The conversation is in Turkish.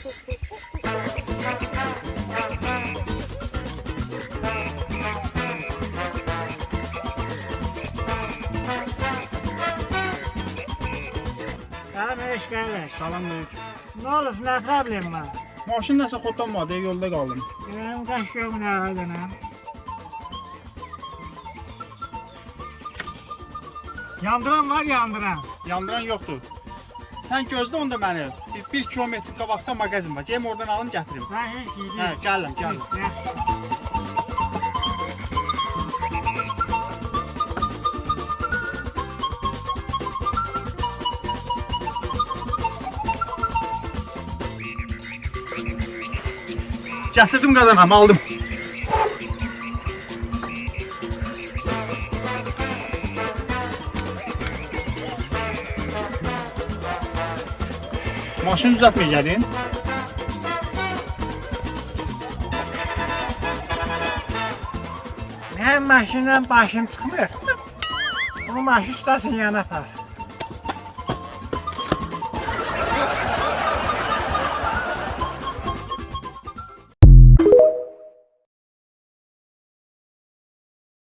Salam eş kardeş. Salamünaleyküm. Ne olur, ne problem var? Maşın nəsə xotanmadı, yolda qaldım. Benim kaş yok ne ağacına. Yandıran var, yandıran. Yandıran yoxdur. Sən gözlə onda məni. Bir kilometr qabaqda mağazin var. Geyim oradan alım gətirim. Ben hiç gidiyorum. Hə, gəlirəm. Gətirdim qadanam, aldım. Maşını düzəltməyə gəlin. Benim maşından başım çıkmıyor. Bu maşın ustasını yana apar.